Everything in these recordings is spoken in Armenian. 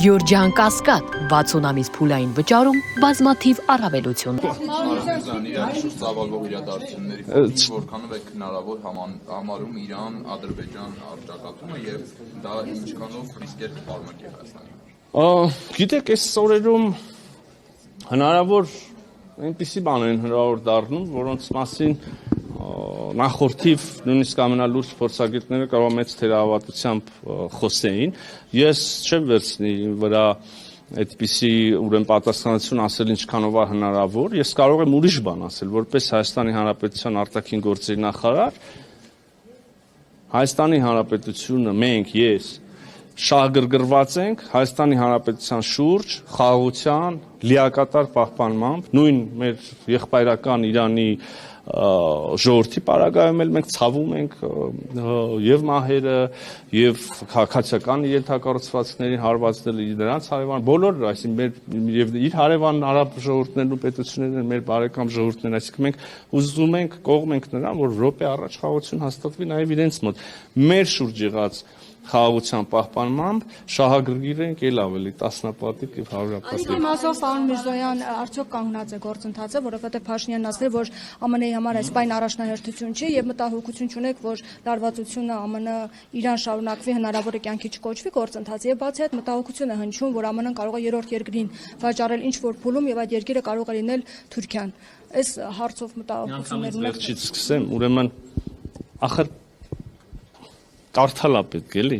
Գյորջյան Կասկադ 60 ամիս փուլային վճարում բազմաթիվ առավելություն։ Ծավալվող իրադարձությունների որքանով է հնարավոր համարում Իրան, Ադրբեջան առճակատումը եւ դա ինչքանով ռիսկեր կպարունակի Հայաստանի։ Գիտեք, այս օրերում հնարավոր այնպիսի բաներ են հնարավոր դառնում, որոնց մասին նախորդիվ նույնիսկ ամենալուրջ փորձագետները կարող է մեծ թերահավատությամբ խոսեին։ Ես չեմ վերցնի վրա այդպիսի ուրեմն պատասխանատվություն ասել ինչքանով է հնարավոր, ես կարող եմ ուրիշ բան ասել, որպես Հայաստանի Հանրապետության արտաքին գործերի նախարար, Հայաստանի Հանրապետությունը մենք, ես շահագրգռված ենք Հայաստանի Հանրապետության շուրջ խաղաղության լիակատար պահպանմամբ, նույն մեր եղբայրական Իրանի ժողովրդի պարագայում էլ մենք ցավում ենք եւ մահերը եւ քաղաքացիական ենթակառուցվածքներին հարվածները նրանց հարևան բոլոր այսինքն մեր եւ իր հարևան արաբ ժողովուրդներն ու պետություններն մեր բարեկամ ժողովուրդներն այսինքն մենք ուզում ենք կողմ ենք նրան որ րոպե առաջ խաղաղություն հաստատվի նաեւ իրենց մոտ մեր շուրջ եղած խաղաղության պահպանմամբ շահագրգիռ ենք ել ավելի տասնապատիկ եւ հարյուրապատիկ։ Այս իմաստով պարոն Միրզոյան արդյոք կանգնած է գործընթացը, որովհետեւ Փաշինյանն ասել է, որ ԱՄՆ-ի համար այս բան առաջնահերթություն չի եւ մտահոգություն չունեք, որ լարվածությունը ԱՄՆ-Իրան շարունակվի հնարավոր է կյանքի չկոչվի գործընթացը եւ բացի այդ մտահոգություն է հնչում, որ ԱՄՆ-ն կարող է երրորդ երկրին վաճառել ինչ որ փուլում եւ այդ երկիրը կարող է լինել Թուրքիան։ Այս հարցով մտահոգություններ ունեք։ Վերջից սկսեմ, ուրեմն ախր կարդալա պետք էլի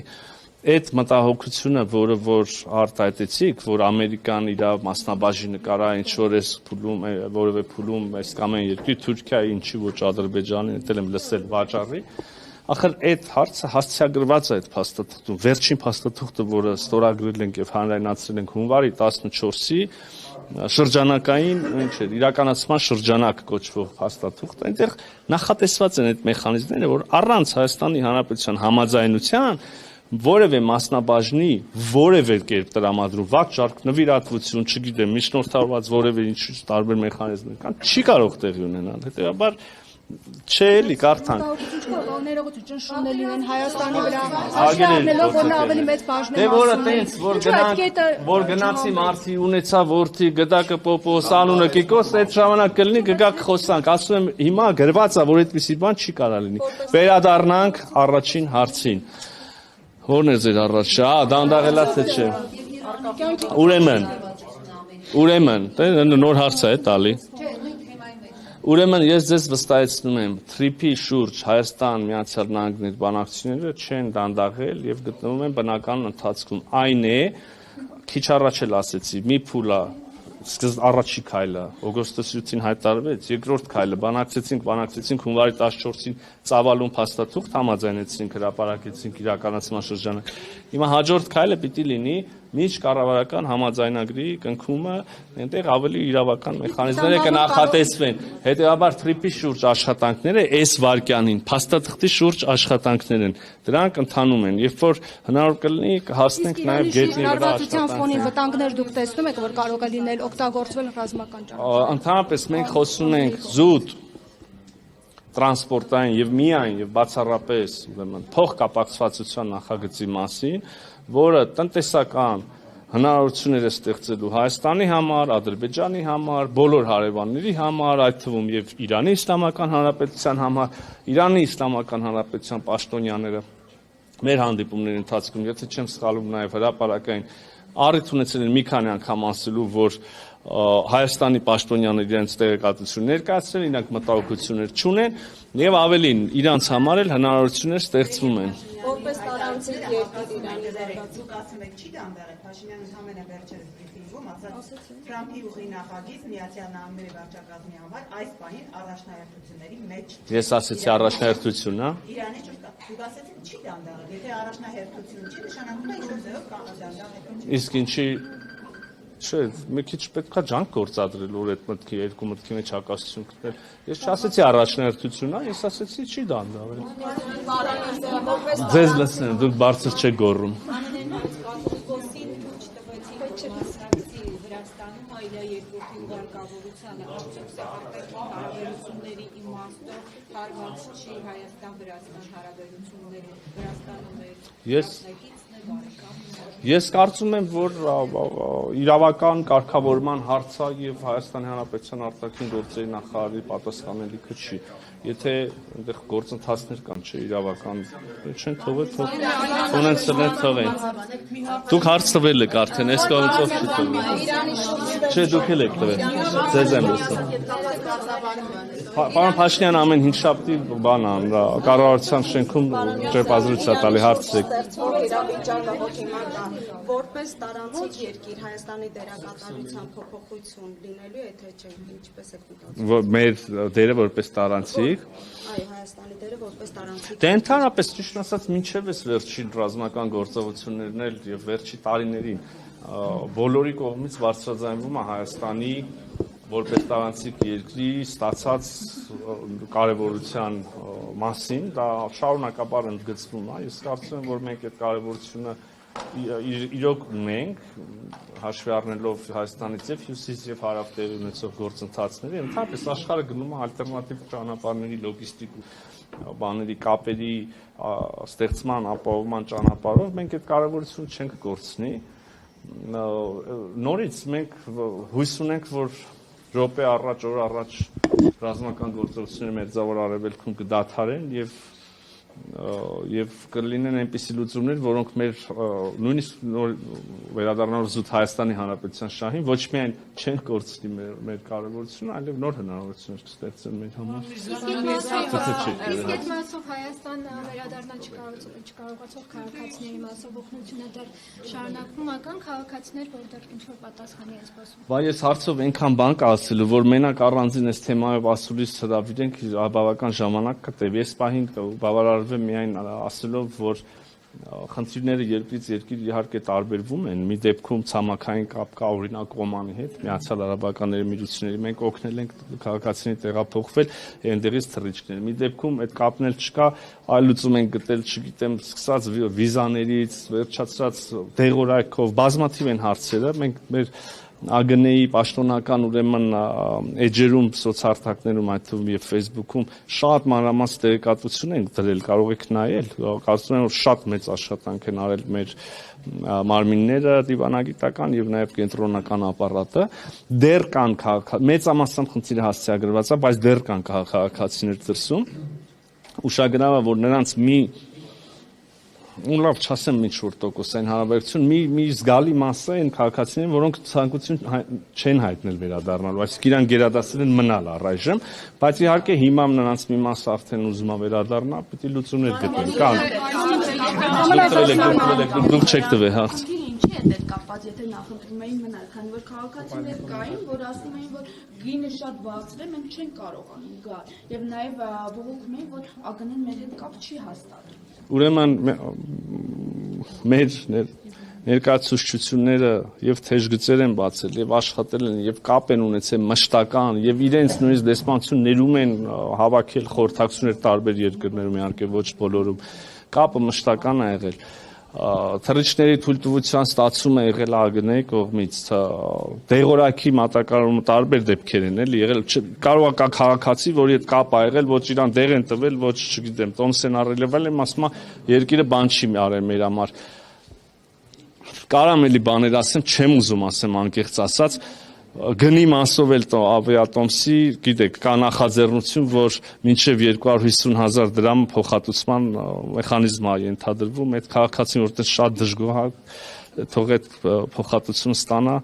այդ մտահոգությունը, որը որ արտահայտեցիք, որ Ամերիկան իր մասնաբաժինը կարա ինչ որ էս փուլում, որևէ փուլում այս կամ այն երկրի Թուրքիայի ինչի ոչ Ադրբեջանի, դել եմ լսել վաճառի, ախր այդ հարցը հասցեագրված է այդ փաստաթղթում, վերջին փաստաթուղթը, որը ստորագրել ենք եւ հանրայնացրել ենք հունվարի 14-ի շրջանակային, ինչ է, իրականացման շրջանակ կոչվող փաստաթուղթ, այնտեղ նախատեսված են այդ մեխանիզմները, որ առանց Հայաստանի Հանրապետության համաձայնության որևէ մասնաբաժնի որևէ կերպ տրամադրում վաճառք, նվիրատվություն, չգիտեմ, միջնորդավորված որևէ ինչ տարբեր մեխանիզմներ կան, չի կարող տեղի ունենալ։ Հետեւաբար չէ էլի կարդանք։ Ներողություն ճնշումներ լինեն Հայաստանի վրա, աշխարհնելով որ նա ավելի մեծ բաժն է։ Դե որը տենց որ գնացի մարդի ունեցա որդի գդակը պոպոս անունը Կիկոս այդ ժամանակ կլինի կգաք խոսանք, ասում եմ հիմա գրված է որ այդպիսի բան չի կարա լինի։ Վերադառնանք առաջին հարցին։ Որն է ձեր առաջը, դանդաղելա թե չէ։ Ուրեմն, նոր հարց է տալի։ Ուրեմն ես ձեզ վստահեցնում եմ, թրիփի շուրջ Հայաստան Միացյալ Նահանգների բանակցությունները չեն դանդաղել եւ գտնվում են բնական ընթացքում։ Այն է, քիչ առաջ էլ ասեցի, մի փուլա առաջի քայլը օգոստոսին հայտարարվեց, երկրորդ քայլը բանակցեցինք հունվարի 14-ին ծավալուն փաստաթուղթ համաձայնեցինք, հրապարակեցինք իրականացման շրջանը։ Հիմա հաջորդ քայլը պիտի լինի միջկառավարական համաձայնագրի կնքումը, այնտեղ ավելի իրավական մեխանիզմներ կնախատեսվեն։ Հետևաբար թրիփի շուրջ աշխատանքները այս վարքյանին փաստաթղթի շուրջ աշխատանքներ են։ Դրանք ընթանում են, երբ որ հնարավոր կլինի կհասնենք նաև գետնի վրա աշխատանքներ։ Ֆոնին վտանգներ դուք տեսնում եք, որ կարող է լինել օգտագործվել ռազմական ճանապարհով։ Ընդհանրապես մենք խոսում ենք զուտ տրանսպորտային եւ միայն եւ բացառապես ուրեմն փոխկապակցվածության նախագծի մասին, որը տնտեսական հնարավորություններ է ստեղծելու Հայաստանի համար, Ադրբեջանի համար, բոլոր հարևանների համար, այդ թվում եւ Իրանի Իսլամական Հանրապետության համար, Իրանի Իսլամական Հանրապետության պաշտոնյաները մեր հանդիպումների ընթացքում, եթե չեմ սխալվում, նաեւ հրապարակային առիթ ունեցել են մի քանի անգամ ասելու, որ Հայաստանի պաշտոնյաները իրենց տեղեկատվություն ներկայացրել, իրանք մտահոգություններ չունեն եւ ավելին իրանց համար էլ հնարավորություններ ստեղծվում են։ Որպես տարանցիկ երկիր Իրանի դուք ասում եք չի դանդաղել Փաշինյանը համենը վերջերս բրիֆինգում ասաց Թրամփի ուղի նախագիծ Միացյալ Նահանգների վարչակազմի համար այս բանին առաջնահերթությունների մեջ։ Ես ասեցի առաջնահերթություն, հա։ Իրանի ճիշտ դուք ասեցիք չի դանդաղել, եթե առաջնահերթություն չի նշանակում է ինչ-որ ձևով դանդաղել։ Իսկ ինչի չէ, մի քիչ պետքա ջանք գործադրել, որ այդ մտքի երկու մտքի մեջ հակասություն գտնել։ Ես չասեցի առաջնահերթություն, հա, ես ասեցի չի դանդաղել։ Ձեզ լսեմ, դուք բարձր չեք գոռում։ Վրաստանում այլ երկրորդի ուղարկավորությանը արդյոք սեփական հարաբերությունների իմաստով հարված չի Հայաստան-Վրաստան հարաբերությունները Վրաստանը մեր Ես կարծում եմ, որ իրավական կարգավորման հարցը եւ Հայաստանի Հանրապետության արտաքին գործերի նախարարի պատասխանելիքը չի։ Եթե այնտեղ գործընթացներ կան, չէ, իրավական չեն թողել, թողեն սրներ թողեն։ Դուք հարց տվել եք արդեն, այս կողմից չի տվել։ Չէ, դուք էլ եք տվել։ Ձեզ եմ լսում։ Պարոն Փաշինյան ամեն հինգշաբթի բան ան, կառավարության շենքում ճեպազրույց է տալի հարցրեք։ Որպես տարանցիկ երկիր Հայաստանի դերակատարության փոփոխություն լինելու է թե չէ, ինչպես եք մտածում։ Մեր դերը որպես տարանցիկ։ Այո, Հայաստանի դերը որպես տարանցիկ։ Դե ընդհանրապես ճիշտ ասած, մինչև այս վերջին ռազմական գործողություններն էլ եւ վերջի տարիներին բոլորի կողմից բարձրաձայնվում է Հայաստանի որպես տարանցիկ երկրի ստացած կարևորության մասին, դա շարունակաբար ընդգծվում է։ Ես կարծում եմ, որ մենք այդ կարևորությունը իրոք ունենք, հաշվի առնելով Հայաստանից եւ հյուսիս եւ հարավ տեղի ունեցող գործընթացների, ընդհանրապես աշխարհը գնում է ալտերնատիվ ճանապարհների լոգիստիկ բաների կապերի ստեղծման ապահովման ճանապարհով, մենք այդ կարևորությունը չենք կորցնի։ Նորից մենք հույս ունենք, որ րոպե առաջ, օր առաջ ռազմական գործողությունները Մերձավոր Արևելքում կդադարեն եւ կլինեն այնպիսի լուծումներ, որոնք մեր նույնիսկ վերադառնալով զուտ Հայաստանի Հանրապետության շահին ոչ միայն չեն կորցնի մեր կարևորությունը, այլև նոր հնարավորություններ կստեղծեն մեր համար։ Իսկ այդ մասով Հայաստան վերադառնալ չկարողացող քաղաքացիների մասով օգնությունը դեռ շարունակվում է, կան քաղաքացիներ, որ դեռ ինչ-որ պատասխանի են սպասում։ Բայց ես հարցով այնքան բան կասելու, որ մենակ առանձին այս թեմայով ասուլիս հրավիրենք բավական ժամանակ կտեv։ Ես պահին բավարարվեմ միայն ասելով, որ խնդիրները երկրից երկիր իհարկե տարբերվում են։ Մի դեպքում ցամաքային կապ կա, օրինակ Օմանի հետ, Միացյալ Արաբական Էմիրությունների, մենք օգնել ենք քաղաքացիների տեղափոխվել այնտեղից թռիչքներ։ Մի դեպքում այդ կապն էլ չկա, այլ լուծում ենք գտել, չգիտեմ, սկսած վիզաներից, վերջացած դեղորայքով, բազմաթիվ են հարցերը, մենք մեր ԱԳՆ-ի պաշտոնական ուրեմն էջերում, սոցհարթակներում, այդ թվում եւ Facebook-ում շատ մանրամասն տեղեկատվություն ենք դրել, կարող եք նայել, կարծում եմ, որ շատ մեծ աշխատանք են արել մեր մարմինները, դիվանագիտական եւ նաեւ կենտրոնական ապարատը, դեռ կան մեծամասամբ խնդիրը հասցեագրված է, բայց դեռ կան քաղաքացիներ դրսում, ուշագրավ է, որ նրանց լավ չասեմ ինչ-որ տոկոսային հարաբերություն, մի զգալի մասը են քաղաքացիներ, որոնք ցանկություն չեն հայտնել վերադառնալու, այսինքն իրան գերադասել են մնալ առայժմ, բայց իհարկե հիմա նրանց մի մասը արդեն ուզում է վերադառնալ, պիտի լուծումներ գտնեն, կան։ Դուք չեք տվել հարց։ Ինչի է դեր կապված, եթե նախընտրում էին մնալ, քանի որ քաղաքացիներ կային, որ ասում էին, որ գինը շատ բարձր է, մենք չենք կարողանում գալ, եւ նաեւ բողոքում էին, որ ԱԳՆ-ն մեր հետ կապ չի հաստատում։ Ուրեմն մեր ներկայացուցչությունները եւ թեժգծեր են բացել եւ աշխատել են եւ կապ են ունեցել մշտական եւ իրենց նույնիսկ դեսպանություն ներում են հավաքել խորհրդակցություններ տարբեր երկրներում, իհարկե ոչ բոլորում, կապը մշտական է եղել։ Թռիչքների թույլտվության ստացումը եղել ԱԳՆ-ի կողմից, դեղորայքի մատակարարումը տարբեր դեպքեր են էլի եղել, կարող է կա քաղաքացի, որի հետ կապ ա եղել, ոչ իրան դեղ են տվել, ոչ չգիտեմ, տոմս են առել եւ այլն, ասում է երկիրը բան չի արել մեր համար։ Կարամ էլի բաներ ասեմ, չեմ ուզում ասեմ անկեղծ ասած, գնի մասով էլ ավիատոմսի, գիտեք, կա նախաձեռնություն, որ մինչև 250,000 դրամ փոխհատուցման մեխանիզմ է ենթադրվում, այդ քաղաքացին որտեղ շատ դժգոհ է, թող այդ փոխհատուցումը ստանա։